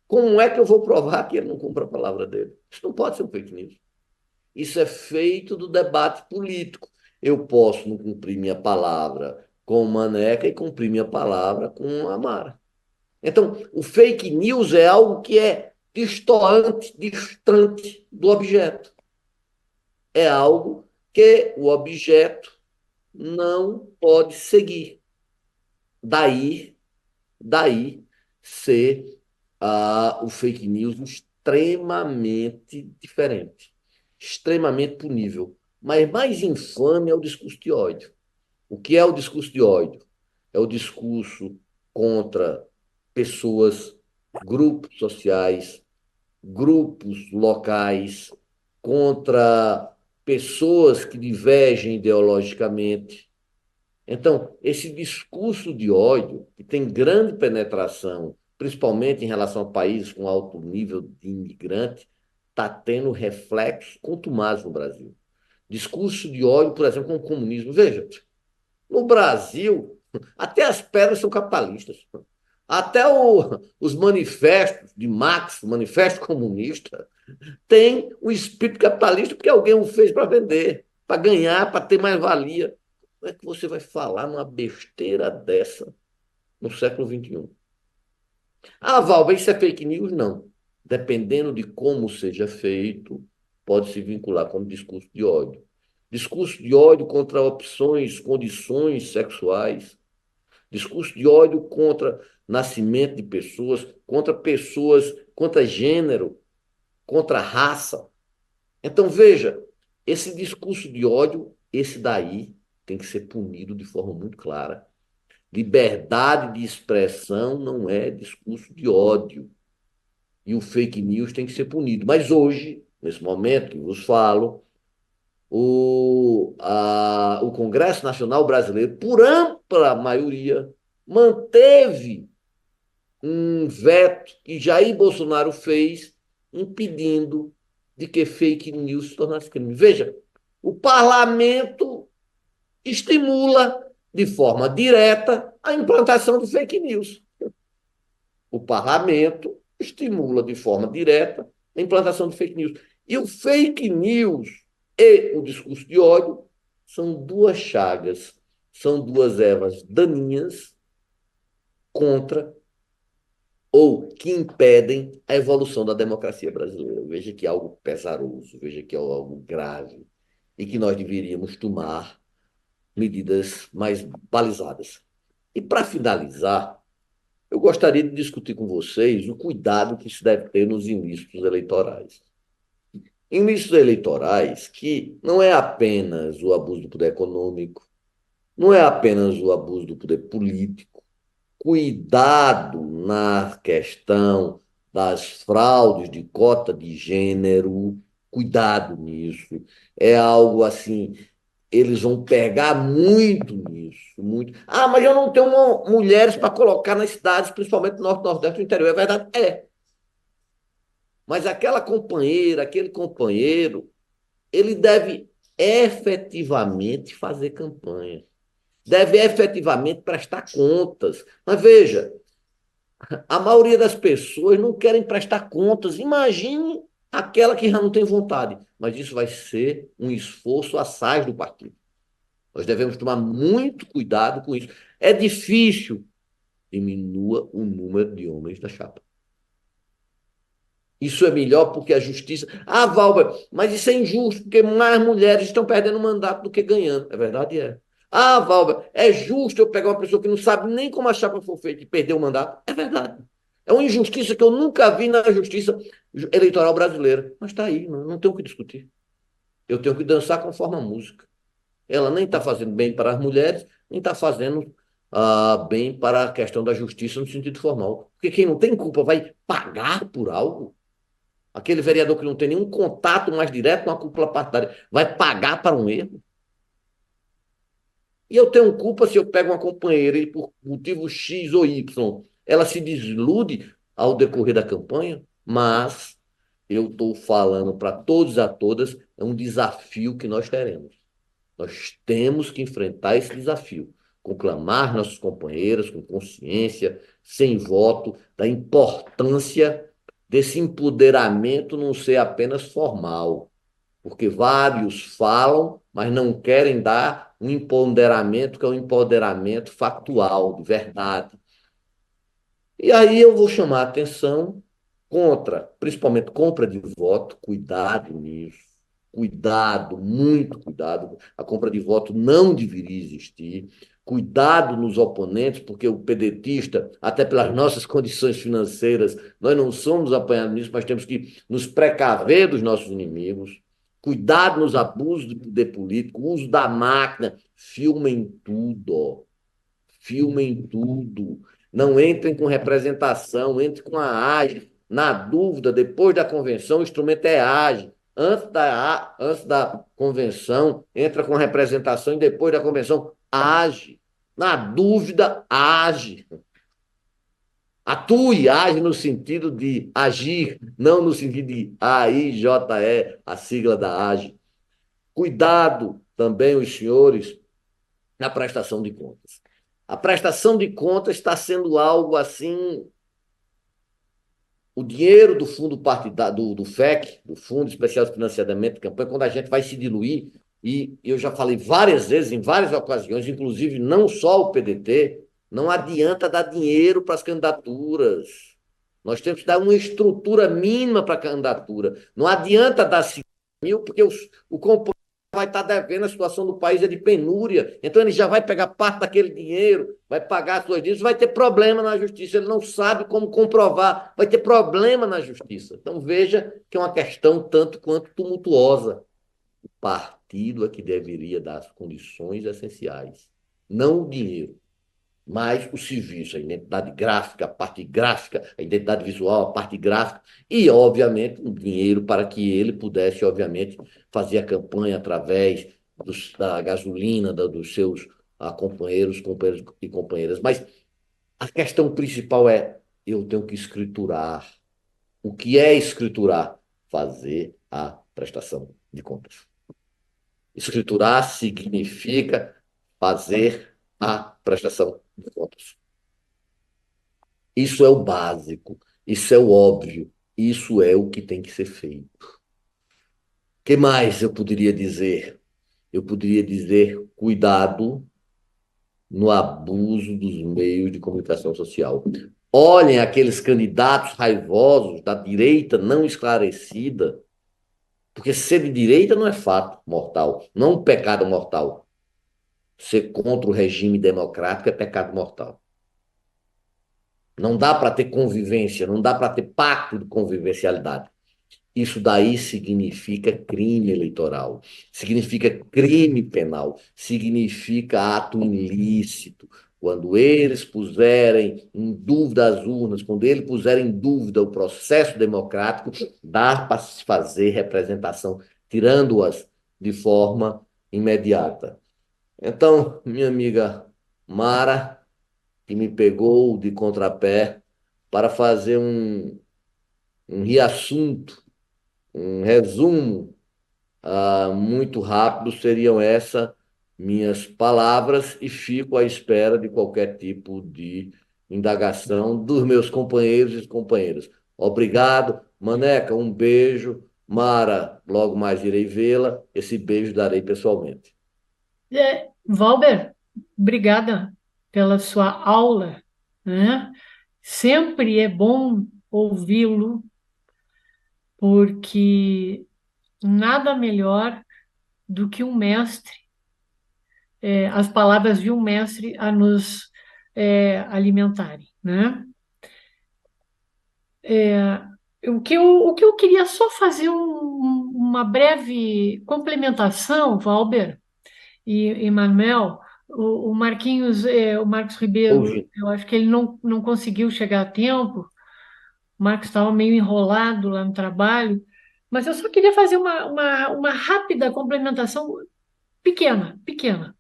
como é que eu vou provar que ele não cumpre a palavra dele? Isso não pode ser um fake news. Isso é feito do debate político. Eu posso não cumprir minha palavra com o Maneca e cumprir minha palavra com a Mara. Então, o fake news é algo que é distoante, distante do objeto. É algo que o objeto não pode seguir. Daí, daí ser o fake news extremamente diferente, extremamente punível. Mas mais infame é o discurso de ódio. O que é o discurso de ódio? É o discurso contra pessoas, grupos sociais, grupos locais, contra pessoas que divergem ideologicamente. Então, esse discurso de ódio, que tem grande penetração, principalmente em relação a países com alto nível de imigrante, está tendo reflexos contumazes no Brasil. Discurso de ódio, por exemplo, com o comunismo. Veja, no Brasil, até as pedras são capitalistas. Até os manifestos de Marx, o manifesto comunista, tem um espírito capitalista porque alguém o fez para vender, para ganhar, para ter mais valia. Como é que você vai falar numa besteira dessa no século XXI? Ah, Valva, isso é fake news? Não. Dependendo de como seja feito, pode se vincular como discurso de ódio. Discurso de ódio contra opções, condições sexuais. Discurso de ódio contra nascimento de pessoas, contra gênero, contra raça. Então, veja, esse discurso de ódio, esse daí, tem que ser punido de forma muito clara. Liberdade de expressão não é discurso de ódio. E o fake news tem que ser punido. Mas hoje, nesse momento que vos falo, o Congresso Nacional Brasileiro, por ampla maioria, manteve um veto que Jair Bolsonaro fez, impedindo de que fake news se tornasse crime. Veja, o parlamento estimula de forma direta a implantação de fake news. O parlamento estimula de forma direta a implantação de fake news. E o fake news e o discurso de ódio são duas chagas, são duas ervas daninhas contra ou que impedem a evolução da democracia brasileira. Veja que é algo pesaroso, veja que é algo grave e que nós deveríamos tomar medidas mais balizadas. E para finalizar, Eu gostaria de discutir com vocês o cuidado que se deve ter nos inícios eleitorais. Inícios eleitorais que não é apenas o abuso do poder econômico, não é apenas o abuso do poder político, cuidado na questão das fraudes de cota de gênero, cuidado nisso. É algo assim, eles vão pegar muito nisso, muito. Ah, mas eu não tenho mulheres para colocar nas cidades, principalmente no Norte, Nordeste e no interior. É verdade? É. Mas aquela companheira, aquele companheiro, ele deve efetivamente fazer campanha, deve efetivamente prestar contas. Mas veja, a maioria das pessoas não querem prestar contas. Imagine aquela que já não tem vontade. Mas isso vai ser um esforço assaz do partido. Nós devemos tomar muito cuidado com isso. É difícil, diminua o número de homens da chapa. Isso é melhor porque a justiça. Ah, Valber, mas isso é injusto, porque mais mulheres estão perdendo mandato do que ganhando. É verdade, é. Ah, Valber, é justo eu pegar uma pessoa que não sabe nem como a chapa foi feita e perder o mandato? É verdade. É uma injustiça que eu nunca vi na justiça eleitoral brasileira. Mas está aí, não tenho o que discutir. Eu tenho que dançar conforme a música. Ela nem está fazendo bem para as mulheres, nem está fazendo bem para a questão da justiça no sentido formal. Porque quem não tem culpa vai pagar por algo. Aquele vereador que não tem nenhum contato mais direto com a cúpula partidária vai pagar para um erro? E eu tenho culpa se eu pego uma companheira e por motivo X ou Y ela se desilude ao decorrer da campanha? Mas eu estou falando para todos e a todas, é um desafio que nós teremos. Nós temos que enfrentar esse desafio, conclamar nossos companheiros com consciência, sem voto, da importância desse empoderamento não ser apenas formal, porque vários falam, mas não querem dar um empoderamento que é um empoderamento factual, de verdade. E aí eu vou chamar a atenção contra, principalmente compra de voto, cuidado nisso. Cuidado, muito cuidado. A compra de voto não deveria existir. Cuidado nos oponentes, porque o pedetista, até pelas nossas condições financeiras, nós não somos apanhados nisso, mas temos que nos precaver dos nossos inimigos. Cuidado nos abusos do poder político, uso da máquina. Filmem tudo. Filmem tudo. Não entrem com representação, entrem com a AGE. Na dúvida, depois da convenção, o instrumento é AGE. Antes da convenção, entra com representação e depois da convenção, age. Na dúvida, age. Atue, age no sentido de agir, não no sentido de AIJE, a sigla da AGE. Cuidado também, os senhores, na prestação de contas. A prestação de contas está sendo algo assim. O dinheiro do fundo partidário, do FEC, do Fundo Especial de Financiamento de Campanha, quando a gente vai se diluir, e eu já falei várias vezes, em várias ocasiões, inclusive não só o PDT, não adianta dar dinheiro para as candidaturas. Nós temos que dar uma estrutura mínima para a candidatura. Não adianta dar 5 mil, porque o componente vai estar devendo, a situação do país é de penúria, então ele já vai pegar parte daquele dinheiro, vai pagar as suas dívidas, vai ter problema na justiça, ele não sabe como comprovar, vai ter problema na justiça. Então veja que é uma questão tanto quanto tumultuosa. O partido é que deveria dar as condições essenciais, não o dinheiro, mas o serviço, a identidade gráfica, a parte gráfica, a identidade visual, a parte gráfica, e, obviamente, um dinheiro para que ele pudesse, obviamente, fazer a campanha através da gasolina, dos seus companheiros e companheiras. Mas a questão principal é: eu tenho que escriturar. O que é escriturar? Fazer a prestação de contas. Escriturar significa fazer a prestação de contas. Isso é o básico, isso é o óbvio, isso é o que tem que ser feito. O que mais eu poderia dizer? Eu poderia dizer cuidado no abuso dos meios de comunicação social. Olhem aqueles candidatos raivosos da direita não esclarecida, porque ser de direita não é fato mortal, não é um pecado mortal. Ser contra o regime democrático é pecado mortal. Não dá para ter convivência, não dá para ter pacto de convivencialidade. Isso daí significa crime eleitoral, significa crime penal, significa ato ilícito. Quando eles puserem em dúvida as urnas, quando eles puserem em dúvida o processo democrático, dá para se fazer representação, tirando-as de forma imediata. Então, minha amiga Mara, que me pegou de contrapé para fazer um reassunto, um resumo muito rápido, seriam essas minhas palavras e fico à espera de qualquer tipo de indagação dos meus companheiros e companheiras. Obrigado, Maneca, um beijo. Mara, logo mais irei vê-la. Esse beijo darei pessoalmente. Valber, obrigada pela sua aula, né? Sempre é bom ouvi-lo, porque nada melhor do que um mestre, as palavras de um mestre a nos alimentarem, né? O que eu queria só fazer uma breve complementação, Valber e Manuel, o Marquinhos, o Marcos Ribeiro, Ouvindo. eu acho que ele não conseguiu chegar a tempo. O Marcos estava meio enrolado lá no trabalho, mas eu só queria fazer uma rápida complementação pequena, pequena,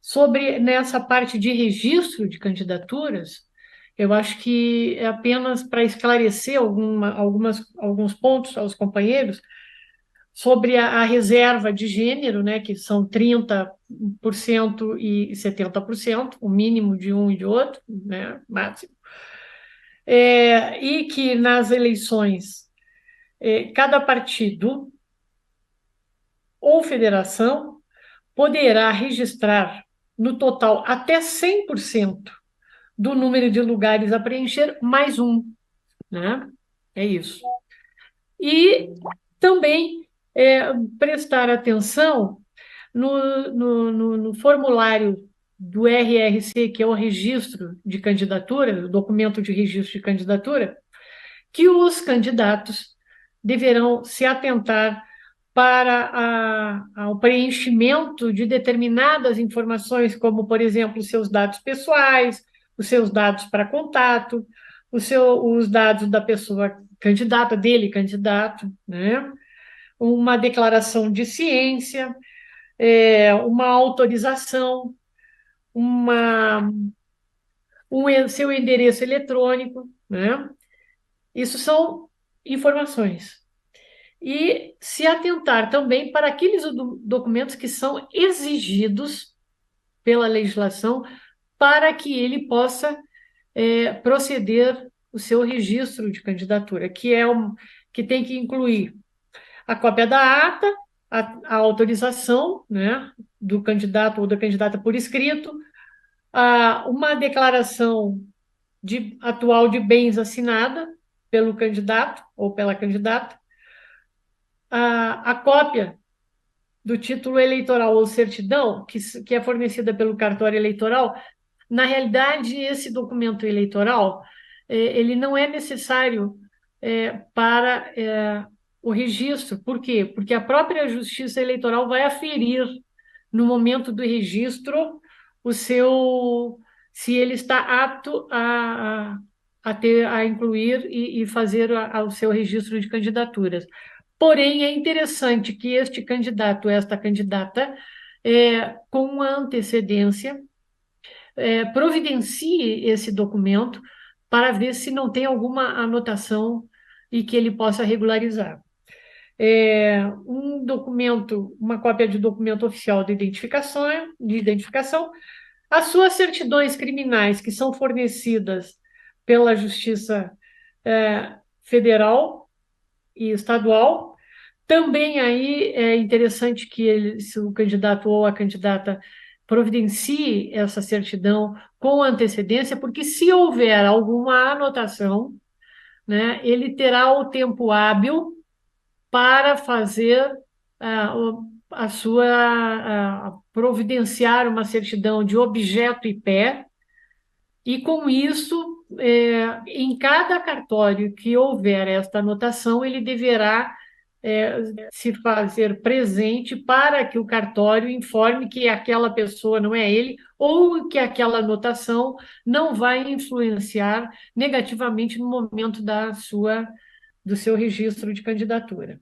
sobre nessa parte de registro de candidaturas. Eu acho que é apenas para esclarecer alguns pontos aos companheiros sobre a reserva de gênero, né, que são 30% e 70%, o mínimo de um e de outro, né, máximo. E que nas eleições, cada partido ou federação poderá registrar no total até 100% do número de lugares a preencher, mais um, né? É isso. E também prestar atenção no formulário do RRC, que é o registro de candidatura, o documento de registro de candidatura, que os candidatos deverão se atentar para ao preenchimento de determinadas informações, como, por exemplo, os seus dados pessoais, os seus dados para contato, os dados da pessoa candidata, dele candidato, né? Uma declaração de ciência, uma autorização, uma, seu endereço eletrônico, né? Isso são informações. E se atentar também para aqueles documentos que são exigidos pela legislação para que ele possa proceder o seu registro de candidatura, que tem que incluir a cópia da ata, a autorização, né, do candidato ou da candidata por escrito, uma declaração atual de bens assinada pelo candidato ou pela candidata, a cópia do título eleitoral ou certidão, que é fornecida pelo cartório eleitoral. Na realidade, esse documento eleitoral, ele não é necessário para o registro. Por quê? Porque a própria Justiça Eleitoral vai aferir, no momento do registro, o seu, se ele está apto a incluir e fazer o seu registro de candidaturas. Porém, é interessante que este candidato, esta candidata, com antecedência, providencie esse documento para ver se não tem alguma anotação e que ele possa regularizar. Um documento, uma cópia de documento oficial de identificação, as suas certidões criminais que são fornecidas pela Justiça Federal e Estadual. Também aí é interessante que se o candidato ou a candidata providencie essa certidão com antecedência, porque se houver alguma anotação, né, ele terá o tempo hábil para fazer a sua providenciar uma certidão de objeto e pé, e com isso em cada cartório que houver esta anotação, ele deverá se fazer presente para que o cartório informe que aquela pessoa não é ele ou que aquela anotação não vai influenciar negativamente no momento do seu registro de candidatura.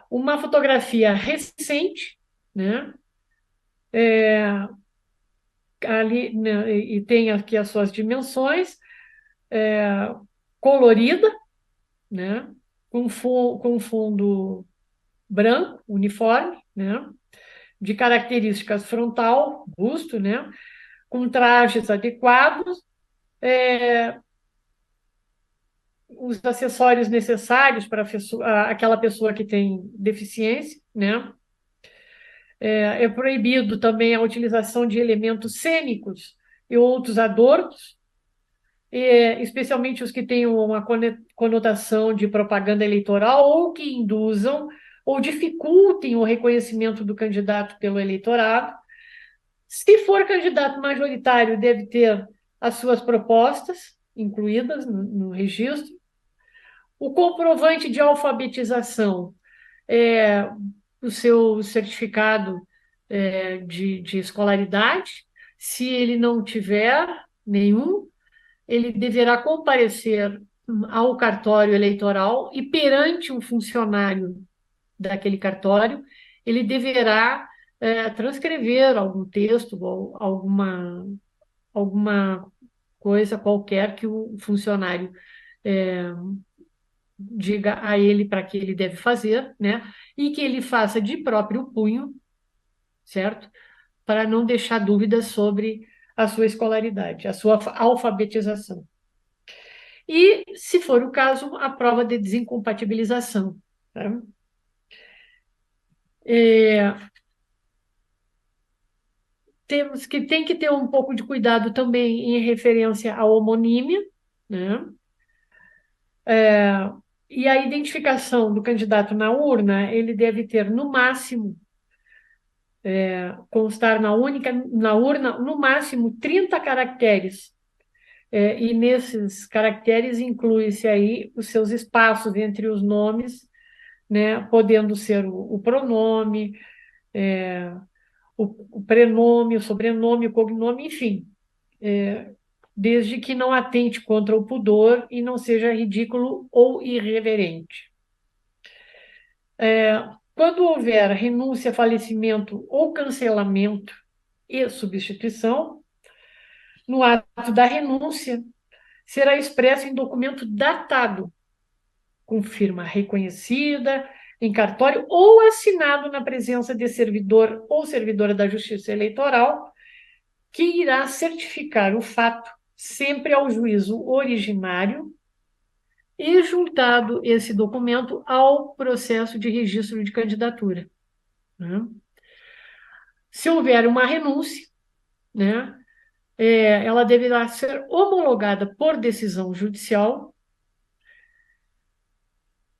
Uma fotografia recente, né? Ali, né, e tem aqui as suas dimensões, colorida, né? Com fundo branco, uniforme, né? De características frontal, busto, né? Com trajes adequados, os acessórios necessários para aquela pessoa que tem deficiência, né? É proibido também a utilização de elementos cênicos e outros adornos, especialmente os que tenham uma conotação de propaganda eleitoral ou que induzam ou dificultem o reconhecimento do candidato pelo eleitorado. Se for candidato majoritário, deve ter as suas propostas incluídas no registro. O comprovante de alfabetização, o seu certificado de escolaridade. Se ele não tiver nenhum, ele deverá comparecer ao cartório eleitoral e perante um funcionário daquele cartório, ele deverá transcrever algum texto ou alguma coisa qualquer que o funcionário diga a ele para que ele deve fazer, né? E que ele faça de próprio punho, certo? Para não deixar dúvidas sobre a sua escolaridade, a sua alfabetização. E, se for o caso, a prova de desincompatibilização. Tá? Tem que ter um pouco de cuidado também em referência à homonímia, né? E a identificação do candidato na urna, ele deve ter, no máximo, constar na urna, no máximo 30 caracteres. E nesses caracteres inclui-se aí os seus espaços entre os nomes, né? Podendo ser o pronome, o prenome, o sobrenome, o cognome, enfim, desde que não atente contra o pudor e não seja ridículo ou irreverente. Quando houver renúncia, falecimento ou cancelamento e substituição, no ato da renúncia, será expresso em documento datado, com firma reconhecida, em cartório ou assinado na presença de servidor ou servidora da Justiça Eleitoral, que irá certificar o fato sempre ao juízo originário e juntado esse documento ao processo de registro de candidatura. Né? Se houver uma renúncia, né, ela deverá ser homologada por decisão judicial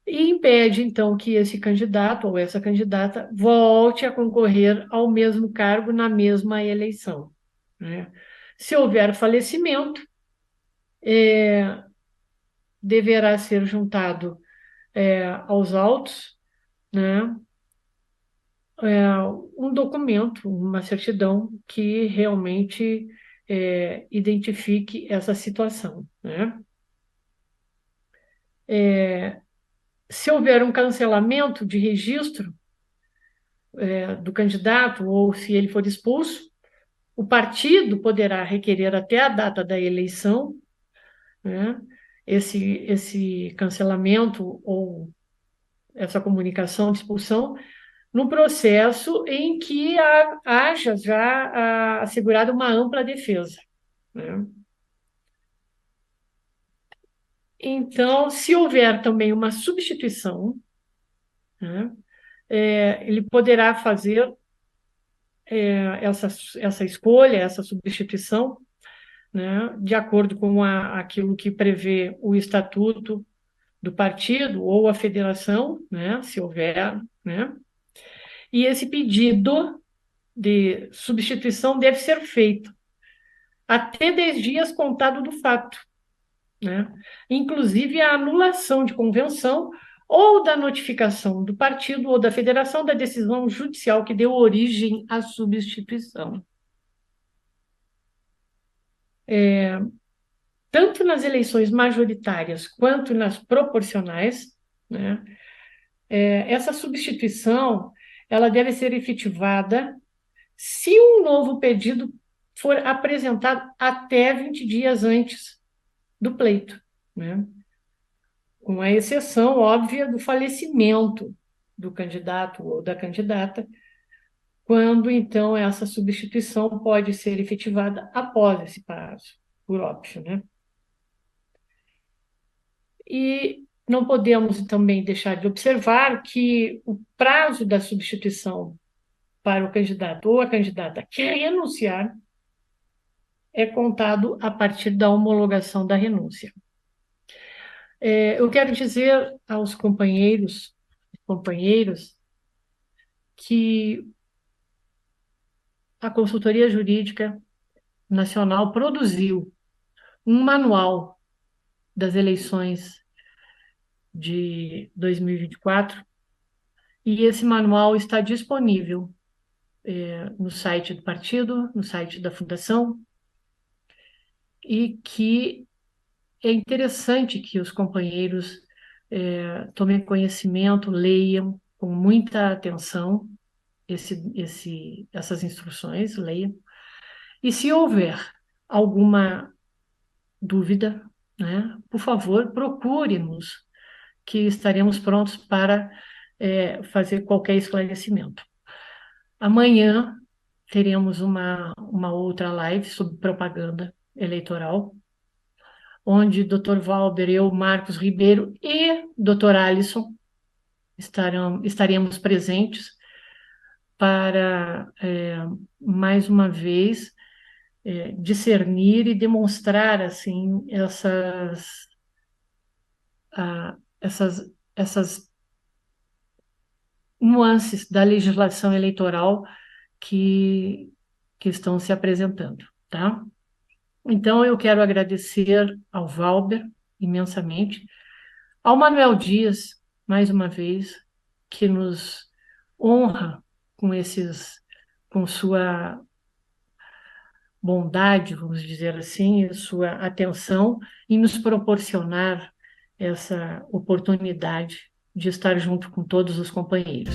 e impede, então, que esse candidato ou essa candidata volte a concorrer ao mesmo cargo na mesma eleição. Né? Se houver falecimento, deverá ser juntado aos autos, né, um documento, uma certidão que realmente identifique essa situação. Né? Se houver um cancelamento de registro do candidato ou se ele for expulso, o partido poderá requerer até a data da eleição, né, esse cancelamento ou essa comunicação de expulsão no processo em que haja já assegurada uma ampla defesa. Né? Então, se houver também uma substituição, né, ele poderá fazer essa escolha, essa substituição, né, de acordo com aquilo que prevê o estatuto do partido ou a federação, né, se houver, né? E esse pedido de substituição deve ser feito até 10 dias contado do fato, né? Inclusive a anulação de convenção ou da notificação do partido ou da federação da decisão judicial que deu origem à substituição. Tanto nas eleições majoritárias quanto nas proporcionais, né, essa substituição ela deve ser efetivada se um novo pedido for apresentado até 20 dias antes do pleito, né? Com a exceção óbvia do falecimento do candidato ou da candidata, quando então essa substituição pode ser efetivada após esse prazo, por óbvio, né? E não podemos também deixar de observar que o prazo da substituição para o candidato ou a candidata que renunciar é contado a partir da homologação da renúncia. Eu quero dizer aos companheiros, que a Consultoria Jurídica Nacional produziu um manual das eleições de 2024 e esse manual está disponível no site do partido, no site da fundação, e que é interessante que os companheiros tomem conhecimento, leiam com muita atenção essas instruções, leiam. E se houver alguma dúvida, né, por favor, procure-nos, que estaremos prontos para fazer qualquer esclarecimento. Amanhã teremos uma outra live sobre propaganda eleitoral, onde Dr. Valber, eu, Marcos Ribeiro e Dr. Alisson estaremos presentes para, mais uma vez, discernir e demonstrar assim essas nuances da legislação eleitoral que, que estão se apresentando, tá? Então, eu quero agradecer ao Valber imensamente, ao Manuel Dias, mais uma vez, que nos honra com sua bondade, vamos dizer assim, sua atenção em nos proporcionar essa oportunidade de estar junto com todos os companheiros.